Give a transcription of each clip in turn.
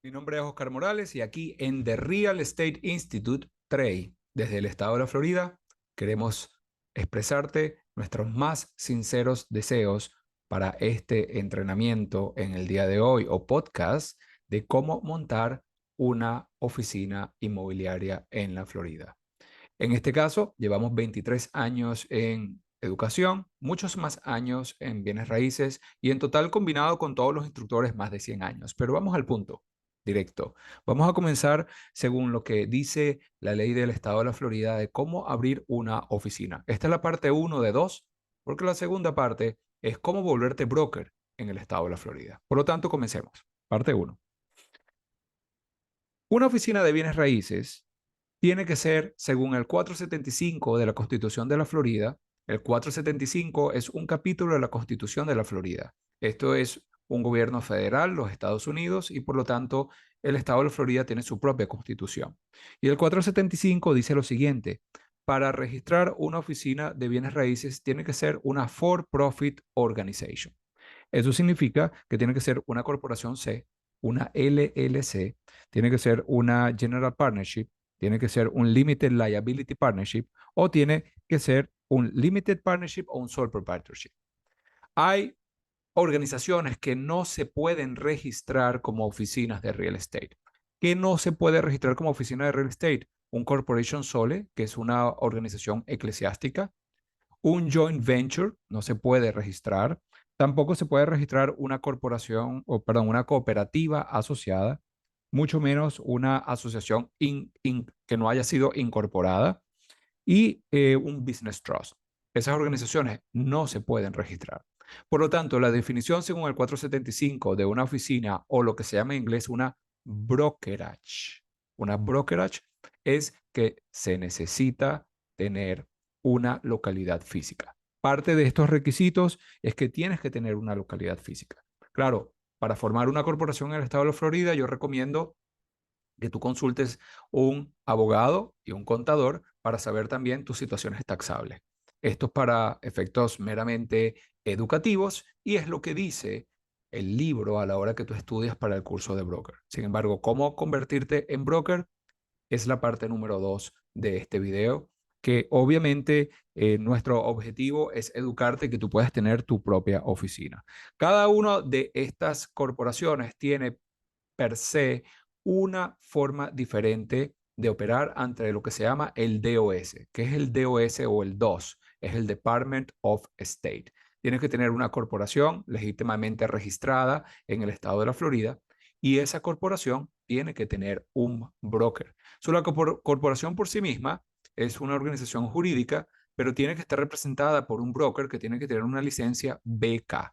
Mi nombre es Oscar Morales y aquí en The Real Estate Institute, TREI, desde el estado de la Florida, queremos expresarte nuestros más sinceros deseos para este entrenamiento en el día de hoy o podcast de cómo montar una oficina inmobiliaria en la Florida. En este caso, llevamos 23 años en educación, muchos más años en bienes raíces y en total combinado con todos los instructores más de 100 años. Pero vamos al punto directo. Vamos a comenzar según lo que dice la ley del estado de la Florida de cómo abrir una oficina. Esta es la parte uno de 2, porque la segunda parte es cómo volverte broker en el estado de la Florida. Por lo tanto, comencemos. Parte uno. Una oficina de bienes raíces tiene que ser según el 475 de la Constitución de la Florida. El 475 es un capítulo de la Constitución de la Florida. Esto es un gobierno federal, los Estados Unidos, y por lo tanto el estado de la Florida tiene su propia constitución. Y el 475 dice lo siguiente: para registrar una oficina de bienes raíces tiene que ser una for-profit organization. Eso significa que tiene que ser una corporación C, una LLC, tiene que ser una General Partnership, tiene que ser un Limited Liability Partnership o tiene que ser un Limited Partnership o un Sole Proprietorship. Hay organizaciones que no se pueden registrar como oficinas de real estate. ¿Qué no se puede registrar como oficina de real estate? Un Corporation Sole, que es una organización eclesiástica. Un joint venture no se puede registrar. Tampoco se puede registrar una corporación, o perdón, una cooperativa asociada, mucho menos una asociación que no haya sido incorporada y un business trust. Esas organizaciones no se pueden registrar. Por lo tanto, la definición según el 475 de una oficina o lo que se llama en inglés una brokerage es que se necesita tener una localidad física. Parte de estos requisitos es que tienes que tener una localidad física. Claro, para formar una corporación en el estado de la Florida, yo recomiendo que tú consultes un abogado y un contador para saber también tus situaciones taxables. Esto es para efectos meramente educativos y es lo que dice el libro a la hora que tú estudias para el curso de broker. Sin embargo, cómo convertirte en broker es la parte número 2 de este video, que obviamente nuestro objetivo es educarte que tú puedas tener tu propia oficina. Cada una de estas corporaciones tiene per se una forma diferente de operar ante lo que se llama el DOS. ¿Qué es el DOS o el DOS? Es el Department of State. Tienes que tener una corporación legítimamente registrada en el estado de la Florida y esa corporación tiene que tener un broker. La corporación por sí misma es una organización jurídica, pero tiene que estar representada por un broker que tiene que tener una licencia BK.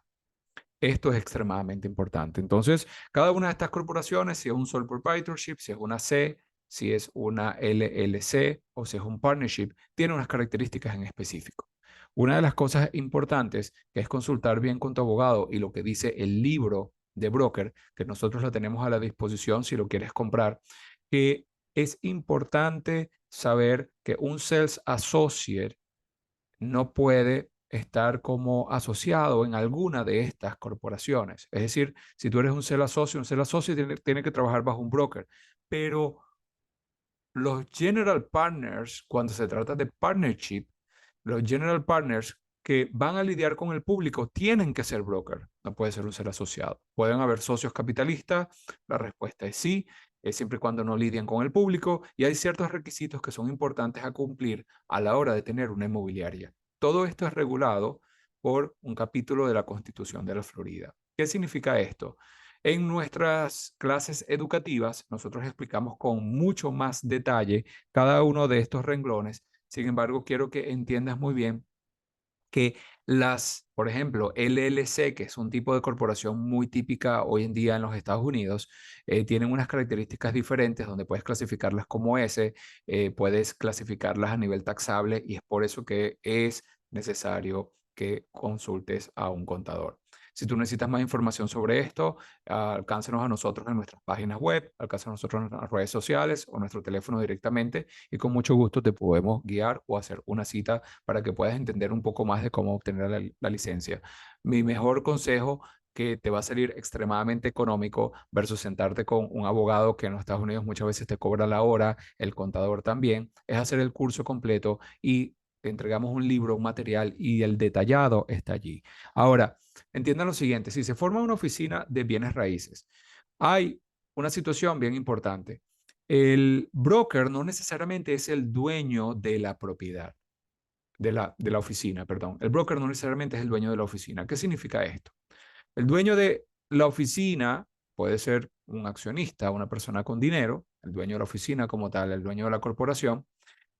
Esto es extremadamente importante. Entonces, cada una de estas corporaciones, si es un sole proprietorship, si es una C, si es una LLC o si es un partnership, tiene unas características en específico. Una de las cosas importantes que es consultar bien con tu abogado y lo que dice el libro de broker, que nosotros lo tenemos a la disposición si lo quieres comprar, que es importante saber que un sales associate no puede estar como asociado en alguna de estas corporaciones. Es decir, si tú eres un sell socio tiene que trabajar bajo un broker. Pero los general partners, cuando se trata de partnership, los general partners que van a lidiar con el público tienen que ser broker, no puede ser un ser asociado. ¿Pueden haber socios capitalistas? La respuesta es sí, siempre y cuando no lidien con el público y hay ciertos requisitos que son importantes a cumplir a la hora de tener una inmobiliaria. Todo esto es regulado por un capítulo de la Constitución de la Florida. ¿Qué significa esto? En nuestras clases educativas, nosotros explicamos con mucho más detalle cada uno de estos renglones. Sin embargo, quiero que entiendas muy bien que por ejemplo, LLC, que es un tipo de corporación muy típica hoy en día en los Estados Unidos, tienen unas características diferentes donde puedes clasificarlas como S, puedes clasificarlas a nivel taxable y es por eso que es necesario que consultes a un contador. Si tú necesitas más información sobre esto, alcáncenos a nosotros en nuestras páginas web, alcáncenos a nosotros en nuestras redes sociales o nuestro teléfono directamente y con mucho gusto te podemos guiar o hacer una cita para que puedas entender un poco más de cómo obtener la licencia. Mi mejor consejo que te va a salir extremadamente económico versus sentarte con un abogado que en los Estados Unidos muchas veces te cobra la hora, el contador también, es hacer el curso completo y te entregamos un libro, un material y el detallado está allí. Ahora, entiendan lo siguiente, si se forma una oficina de bienes raíces, hay una situación bien importante. El broker no necesariamente es el dueño de la propiedad, de la oficina, perdón. El broker no necesariamente es el dueño de la oficina. ¿Qué significa esto? El dueño de la oficina puede ser un accionista, una persona con dinero, el dueño de la oficina como tal, el dueño de la corporación,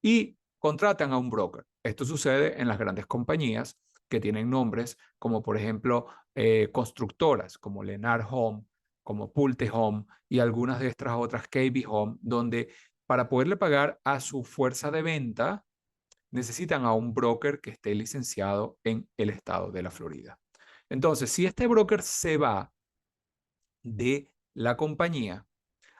y contratan a un broker. Esto sucede en las grandes compañías que tienen nombres como, por ejemplo, constructoras como Lennar Home, como Pulte Home y algunas de estas otras KB Home, donde para poderle pagar a su fuerza de venta necesitan a un broker que esté licenciado en el estado de la Florida. Entonces, si este broker se va de la compañía,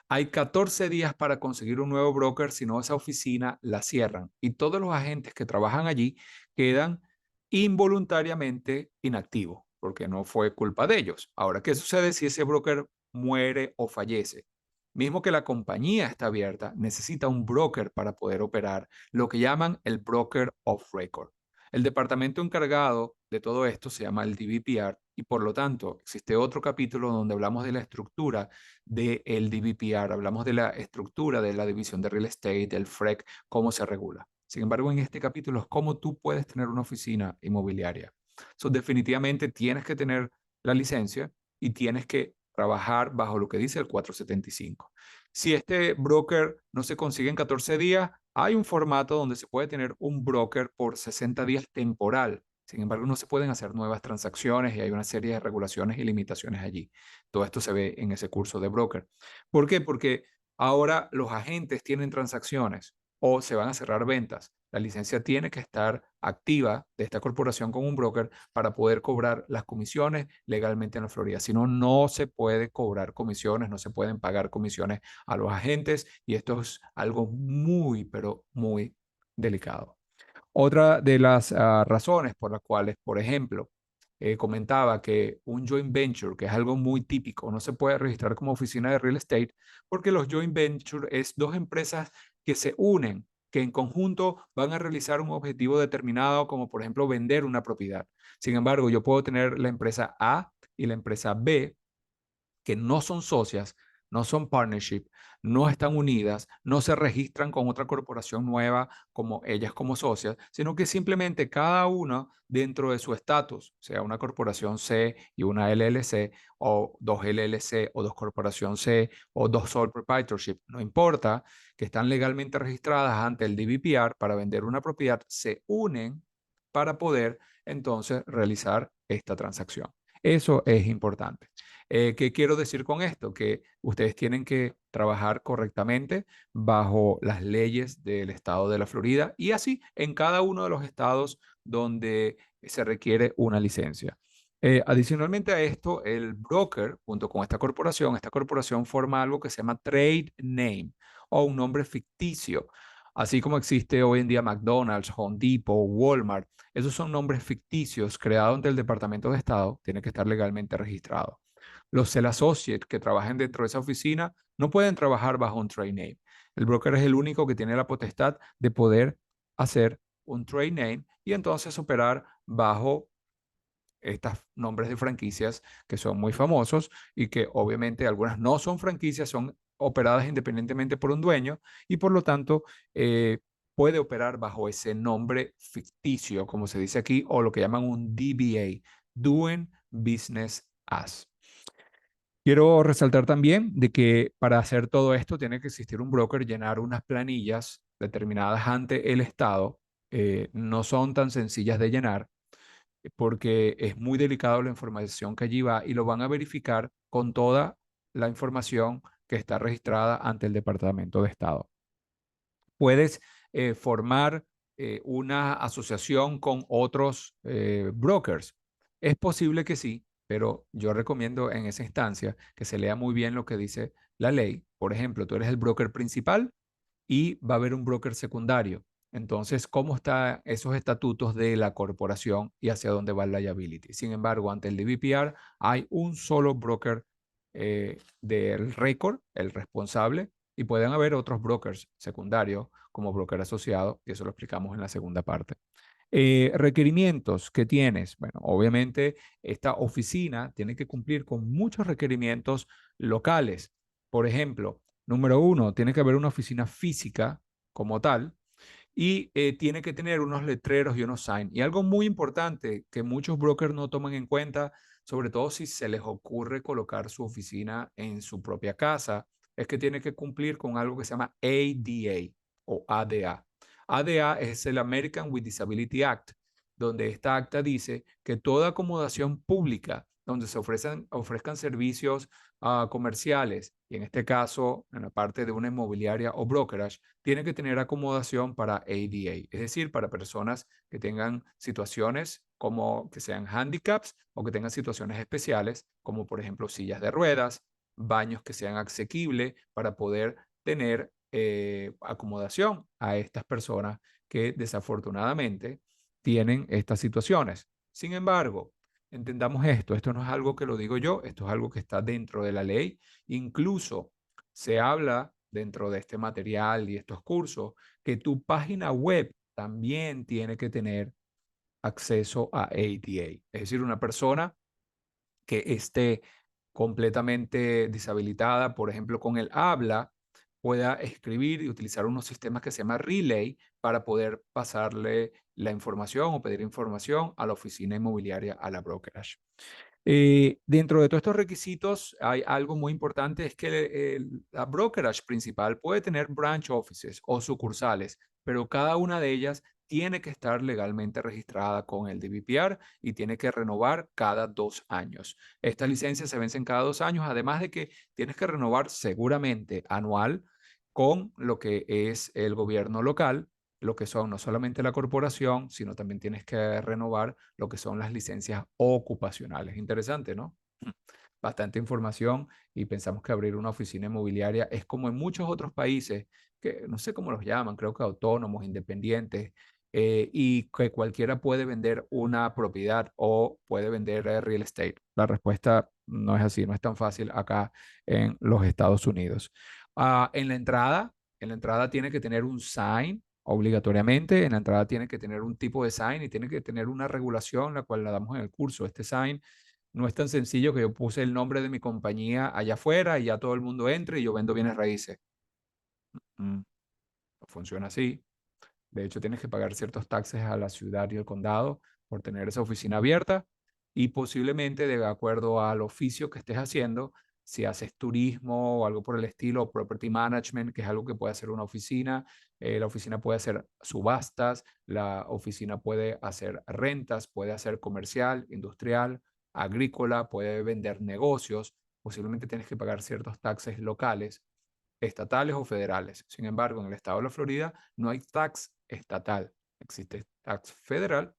hay 14 días para conseguir un nuevo broker, si no esa oficina la cierran y todos los agentes que trabajan allí quedan involuntariamente inactivos porque no fue culpa de ellos. Ahora, ¿qué sucede si ese broker muere o fallece? Mismo que la compañía está abierta, necesita un broker para poder operar, lo que llaman el broker of record. El departamento encargado de todo esto se llama el DBPR y por lo tanto existe otro capítulo donde hablamos de la estructura del DBPR, hablamos de la estructura de la división de real estate, del FREC, cómo se regula. Sin embargo, en este capítulo es cómo tú puedes tener una oficina inmobiliaria. So, definitivamente tienes que tener la licencia y tienes que trabajar bajo lo que dice el 475. Si este broker no se consigue en 14 días, hay un formato donde se puede tener un broker por 60 días temporal. Sin embargo, no se pueden hacer nuevas transacciones y hay una serie de regulaciones y limitaciones allí. Todo esto se ve en ese curso de broker. ¿Por qué? Porque ahora los agentes tienen transacciones o se van a cerrar ventas. La licencia tiene que estar activa de esta corporación con un broker para poder cobrar las comisiones legalmente en la Florida. Si no, no se puede cobrar comisiones, no se pueden pagar comisiones a los agentes y esto es algo muy, pero muy delicado. Otra de las razones por las cuales, por ejemplo, comentaba que un joint venture, que es algo muy típico, no se puede registrar como oficina de real estate, porque los joint venture es dos empresas que se unen, que en conjunto van a realizar un objetivo determinado, como por ejemplo vender una propiedad. Sin embargo, yo puedo tener la empresa A y la empresa B que no son socias, no son partnership, no están unidas, no se registran con otra corporación nueva como ellas como socias, sino que simplemente cada una dentro de su estatus, sea una corporación C y una LLC, o dos LLC, o dos corporación C, o dos sole proprietorship, no importa, que están legalmente registradas ante el DBPR para vender una propiedad, se unen para poder entonces realizar esta transacción. Eso es importante. ¿Qué quiero decir con esto? Que ustedes tienen que trabajar correctamente bajo las leyes del estado de la Florida y así en cada uno de los estados donde se requiere una licencia. Adicionalmente a esto, el broker, junto con esta corporación forma algo que se llama trade name o un nombre ficticio. Así como existe hoy en día McDonald's, Home Depot, Walmart, esos son nombres ficticios creados ante el Departamento de Estado, tiene que estar legalmente registrado. Los sell associates que trabajen dentro de esa oficina no pueden trabajar bajo un trade name. El broker es el único que tiene la potestad de poder hacer un trade name y entonces operar bajo estos nombres de franquicias que son muy famosos y que obviamente algunas no son franquicias, son operadas independientemente por un dueño y por lo tanto puede operar bajo ese nombre ficticio, como se dice aquí, o lo que llaman un DBA, Doing Business As. Quiero resaltar también de que para hacer todo esto tiene que existir un broker, llenar unas planillas determinadas ante el Estado. No son tan sencillas de llenar porque es muy delicado la información que allí va y lo van a verificar con toda la información que está registrada ante el Departamento de Estado. Puedes formar una asociación con otros brokers. Es posible que sí, pero yo recomiendo en esa instancia que se lea muy bien lo que dice la ley. Por ejemplo, tú eres el broker principal y va a haber un broker secundario. Entonces, ¿cómo están esos estatutos de la corporación y hacia dónde va el liability? Sin embargo, ante el DBPR hay un solo broker del récord, el responsable, y pueden haber otros brokers secundarios como broker asociado, y eso lo explicamos en la segunda parte. Requerimientos que tienes. Bueno, obviamente esta oficina tiene que cumplir con muchos requerimientos locales. Por ejemplo, número uno, tiene que haber una oficina física como tal y tiene que tener unos letreros y unos signs. Y algo muy importante que muchos brokers no toman en cuenta, sobre todo si se les ocurre colocar su oficina en su propia casa, es que tiene que cumplir con algo que se llama ADA o ADA. ADA es el American with Disability Act, donde esta acta dice que toda acomodación pública donde se ofrezcan servicios comerciales, y en este caso en la parte de una inmobiliaria o brokerage, tiene que tener acomodación para ADA, es decir, para personas que tengan situaciones como que sean handicaps o que tengan situaciones especiales, como por ejemplo sillas de ruedas, baños que sean asequibles para poder tener acomodación a estas personas que desafortunadamente tienen estas situaciones. Sin embargo, entendamos esto no es algo que lo digo yo, esto es algo que está dentro de la ley, incluso se habla dentro de este material y estos cursos que tu página web también tiene que tener acceso a ADA. Es decir, una persona que esté completamente deshabilitada, por ejemplo, con el habla, pueda escribir y utilizar unos sistemas que se llama Relay para poder pasarle la información o pedir información a la oficina inmobiliaria, a la brokerage. Dentro de todos estos requisitos hay algo muy importante, es que la brokerage principal puede tener branch offices o sucursales, pero cada una de ellas tiene que estar legalmente registrada con el DBPR y tiene que renovar cada 2 años. Estas licencias se vencen cada 2 años, además de que tienes que renovar seguramente anual con lo que es el gobierno local, lo que son no solamente la corporación, sino también tienes que renovar lo que son las licencias ocupacionales. Interesante, ¿no? Bastante información y pensamos que abrir una oficina inmobiliaria es como en muchos otros países, que no sé cómo los llaman, creo que autónomos, independientes, y que cualquiera puede vender una propiedad o puede vender real estate. La respuesta no es así, no es tan fácil acá en los Estados Unidos. En la entrada tiene que tener un sign obligatoriamente, en la entrada tiene que tener un tipo de sign y tiene que tener una regulación, la cual la damos en el curso. Este sign no es tan sencillo que yo puse el nombre de mi compañía allá afuera y ya todo el mundo entre y yo vendo bienes raíces. No funciona así. De hecho, tienes que pagar ciertos taxes a la ciudad y el condado por tener esa oficina abierta y posiblemente de acuerdo al oficio que estés haciendo, si haces turismo o algo por el estilo, o property management, que es algo que puede hacer una oficina, la oficina puede hacer subastas, la oficina puede hacer rentas, puede hacer comercial, industrial, agrícola, puede vender negocios, posiblemente tienes que pagar ciertos taxes locales estatales o federales. Sin embargo, en el estado de la Florida no hay tax estatal, existe tax federal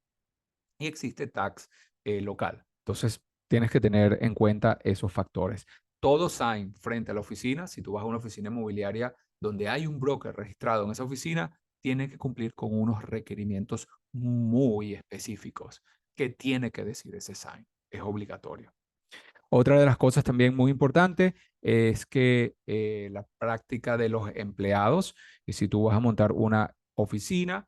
y existe tax local. Entonces, tienes que tener en cuenta esos factores. Todo sign frente a la oficina, si tú vas a una oficina inmobiliaria donde hay un broker registrado en esa oficina, tiene que cumplir con unos requerimientos muy específicos. ¿Qué tiene que decir ese sign? Es obligatorio. Otra de las cosas también muy importante es que la práctica de los empleados, y si tú vas a montar una oficina,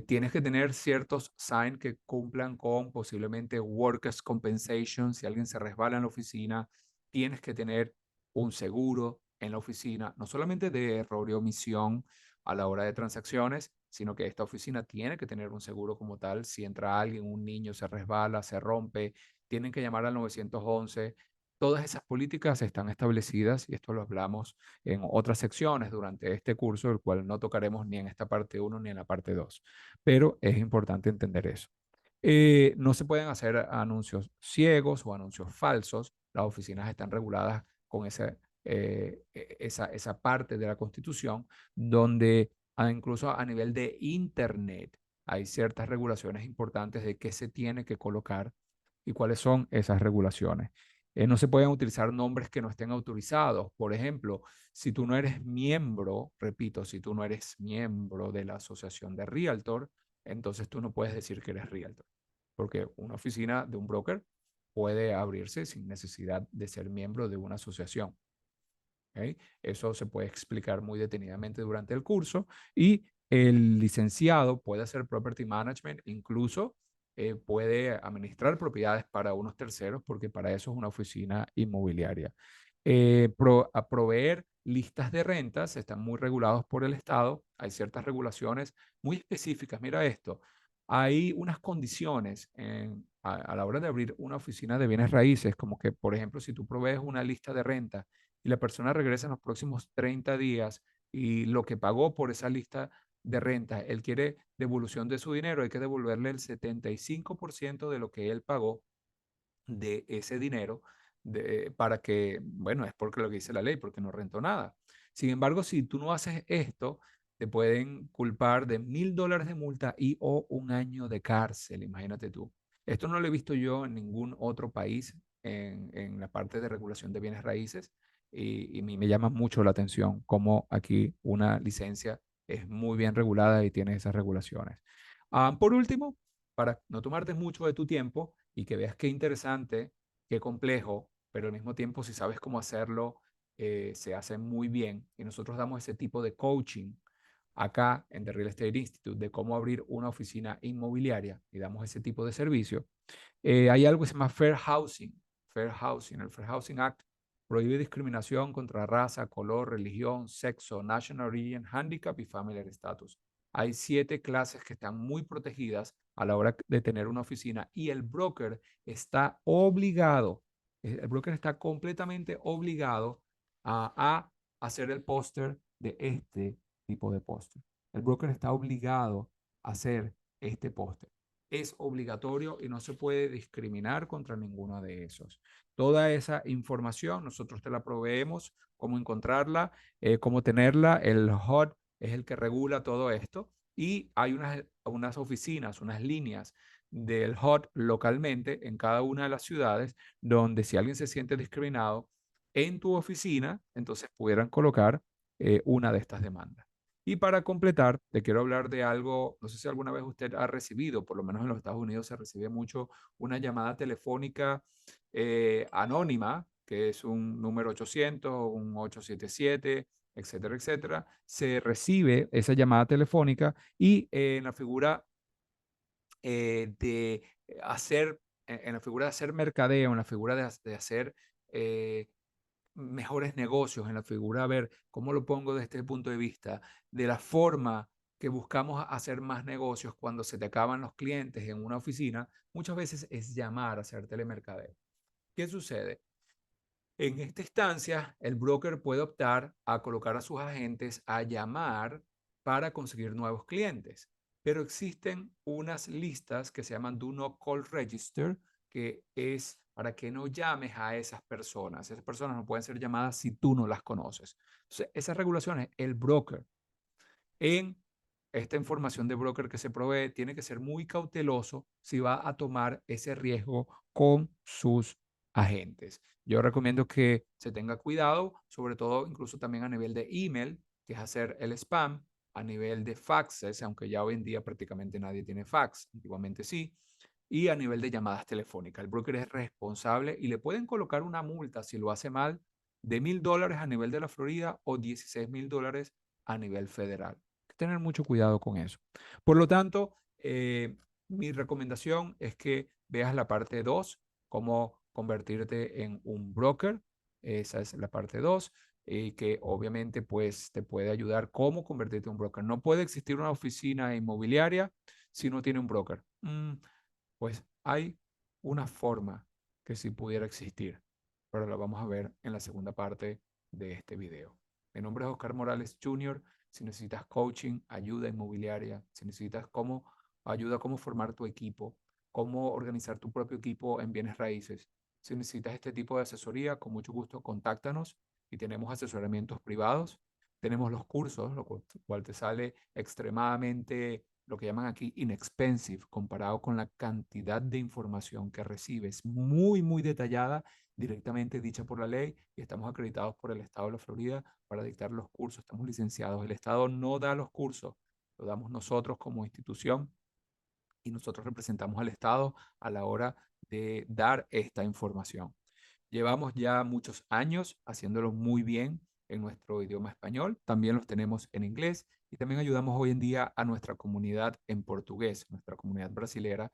tienes que tener ciertos signs que cumplan con posiblemente workers' compensation. Si alguien se resbala en la oficina, tienes que tener un seguro en la oficina, no solamente de error y omisión a la hora de transacciones, sino que esta oficina tiene que tener un seguro como tal. Si entra alguien, un niño se resbala, se rompe, tienen que llamar al 911. Todas esas políticas están establecidas y esto lo hablamos en otras secciones durante este curso, el cual no tocaremos ni en esta parte uno ni en la parte 2, pero es importante entender eso. No se pueden hacer anuncios ciegos o anuncios falsos. Las oficinas están reguladas con esa parte de la Constitución donde incluso a nivel de Internet hay ciertas regulaciones importantes de qué se tiene que colocar y cuáles son esas regulaciones. No se pueden utilizar nombres que no estén autorizados. Por ejemplo, si tú no eres miembro, repito, si tú no eres miembro de la asociación de Realtor, entonces tú no puedes decir que eres Realtor, porque una oficina de un broker puede abrirse sin necesidad de ser miembro de una asociación. ¿Ok? Eso se puede explicar muy detenidamente durante el curso y el licenciado puede hacer property management, incluso puede administrar propiedades para unos terceros, porque para eso es una oficina inmobiliaria. A proveer listas de rentas están muy regulados por el Estado. Hay ciertas regulaciones muy específicas. Mira esto. Hay unas condiciones a la hora de abrir una oficina de bienes raíces, como que, por ejemplo, si tú provees una lista de rentas y la persona regresa en los próximos 30 días y lo que pagó por esa lista de renta, él quiere devolución de su dinero, hay que devolverle el 75% de lo que él pagó de ese dinero para que, bueno, es porque lo que dice la ley, porque no rentó nada. Sin embargo, si tú no haces esto, te pueden culpar de $1,000 de multa y o un año de cárcel, imagínate tú. Esto no lo he visto yo en ningún otro país en la parte de regulación de bienes raíces y a mí me llama mucho la atención cómo aquí una licencia es muy bien regulada y tiene esas regulaciones. Por último, para no tomarte mucho de tu tiempo y que veas qué interesante, qué complejo, pero al mismo tiempo si sabes cómo hacerlo, se hace muy bien. Y nosotros damos ese tipo de coaching acá en The Real Estate Institute de cómo abrir una oficina inmobiliaria y damos ese tipo de servicio. Hay algo que se llama Fair Housing. Fair Housing. El Fair Housing Act prohíbe discriminación contra raza, color, religión, sexo, national origin, handicap y family status. Hay 7 clases que están muy protegidas a la hora de tener una oficina y el broker está completamente obligado a hacer el póster de este tipo de póster. El broker está obligado a hacer este póster. Es obligatorio y no se puede discriminar contra ninguno de esos. Toda esa información nosotros te la proveemos, cómo encontrarla, cómo tenerla. El HUD es el que regula todo esto y hay unas oficinas, unas líneas del HUD localmente en cada una de las ciudades donde si alguien se siente discriminado en tu oficina, entonces pudieran colocar una de estas demandas. Y para completar, te quiero hablar de algo, no sé si alguna vez usted ha recibido, por lo menos en los Estados Unidos se recibe mucho una llamada telefónica anónima, que es un número 800, un 877, etcétera, etcétera. Se recibe esa llamada telefónica y en la figura de hacer, en la figura de hacer mercadeo, en la figura de hacer eh, mejores negocios, en la figura, a ver, ¿cómo lo pongo desde este punto de vista? De la forma que buscamos hacer más negocios cuando se te acaban los clientes en una oficina, muchas veces es llamar a hacer telemercadeo. ¿Qué sucede? En esta instancia, el broker puede optar a colocar a sus agentes a llamar para conseguir nuevos clientes, pero existen unas listas que se llaman Do Not Call Register, que es para que no llames a esas personas. Esas personas no pueden ser llamadas si tú no las conoces. Entonces, esas regulaciones, el broker en esta información de broker que se provee, tiene que ser muy cauteloso si va a tomar ese riesgo con sus agentes. Yo recomiendo que se tenga cuidado, sobre todo incluso también a nivel de email, que es hacer el spam, a nivel de faxes, aunque ya hoy en día prácticamente nadie tiene fax, antiguamente sí, y a nivel de llamadas telefónicas. El broker es responsable y le pueden colocar una multa si lo hace mal de $1,000 a nivel de la Florida o $16,000 a nivel federal. Hay que tener mucho cuidado con eso. Por lo tanto, mi recomendación es que veas la parte 2, cómo convertirte en un broker. Esa es la parte 2 y que obviamente pues te puede ayudar cómo convertirte en un broker. No puede existir una oficina inmobiliaria si no tiene un broker. Pues hay una forma que sí pudiera existir, pero la vamos a ver en la segunda parte de este video. Mi nombre es Oscar Morales Jr. Si necesitas coaching, ayuda inmobiliaria, si necesitas ayuda a cómo formar tu equipo, cómo organizar tu propio equipo en bienes raíces, si necesitas este tipo de asesoría, con mucho gusto contáctanos y tenemos asesoramientos privados. Tenemos los cursos, lo cual te sale extremadamente lo que llaman aquí inexpensive, comparado con la cantidad de información que recibes, muy, muy detallada directamente dicha por la ley y estamos acreditados por el Estado de la Florida para dictar los cursos. Estamos licenciados. El Estado no da los cursos, lo damos nosotros como institución y nosotros representamos al Estado a la hora de dar esta información. Llevamos ya muchos años haciéndolo muy bien en nuestro idioma español, también los tenemos en inglés y también ayudamos hoy en día a nuestra comunidad en portugués, nuestra comunidad brasilera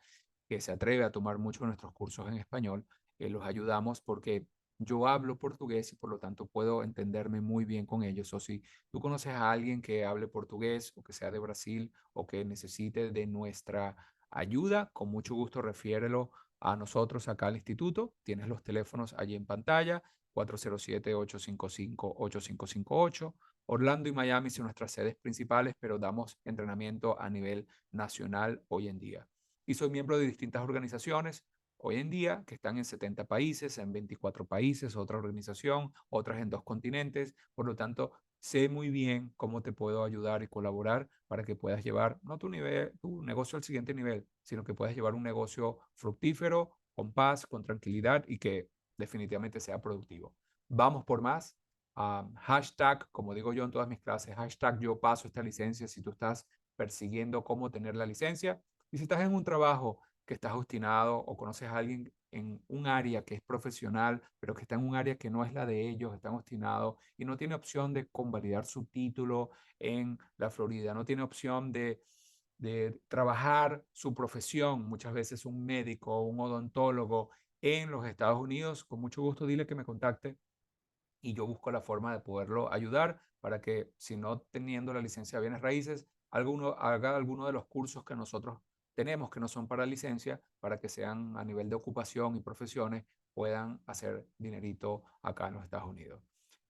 que se atreve a tomar muchos de nuestros cursos en español. Los ayudamos porque yo hablo portugués y por lo tanto puedo entenderme muy bien con ellos. O si tú conoces a alguien que hable portugués o que sea de Brasil o que necesite de nuestra ayuda, con mucho gusto refiérelo a nosotros acá al instituto. Tienes los teléfonos allí en pantalla, 407-855-8558. Orlando y Miami son nuestras sedes principales, pero damos entrenamiento a nivel nacional hoy en día. Y soy miembro de distintas organizaciones hoy en día que están en 70 países, en 24 países, otra organización, otras en 2 continentes. Por lo tanto, sé muy bien cómo te puedo ayudar y colaborar para que puedas llevar no tu negocio al siguiente nivel, sino que puedas llevar un negocio fructífero, con paz, con tranquilidad y que definitivamente sea productivo. Vamos por más. Hashtag, como digo yo en todas mis clases, hashtag yo paso esta licencia si tú estás persiguiendo cómo tener la licencia. Y si estás en un trabajo que estás obstinado o conoces a alguien en un área que es profesional, pero que está en un área que no es la de ellos, están obstinados y no tiene opción de convalidar su título en la Florida, no tiene opción de trabajar su profesión, muchas veces un médico o un odontólogo en los Estados Unidos, con mucho gusto dile que me contacte y yo busco la forma de poderlo ayudar para que, si no teniendo la licencia de bienes raíces, haga alguno de los cursos que nosotros tenemos que no son para licencia, para que sean a nivel de ocupación y profesiones, puedan hacer dinerito acá en los Estados Unidos.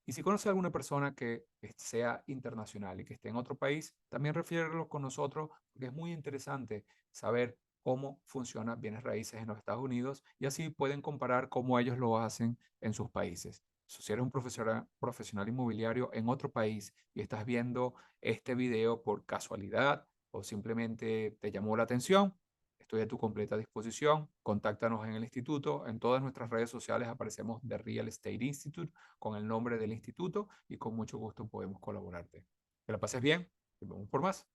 Y si conoce a alguna persona que sea internacional y que esté en otro país, también refiérelo con nosotros, porque es muy interesante saber cómo funciona bienes raíces en los Estados Unidos y así pueden comparar cómo ellos lo hacen en sus países. Si eres un profesional inmobiliario en otro país y estás viendo este video por casualidad o simplemente te llamó la atención, estoy a tu completa disposición. Contáctanos en el instituto. En todas nuestras redes sociales aparecemos The Real Estate Institute con el nombre del instituto y con mucho gusto podemos colaborarte. Que la pases bien y vamos por más.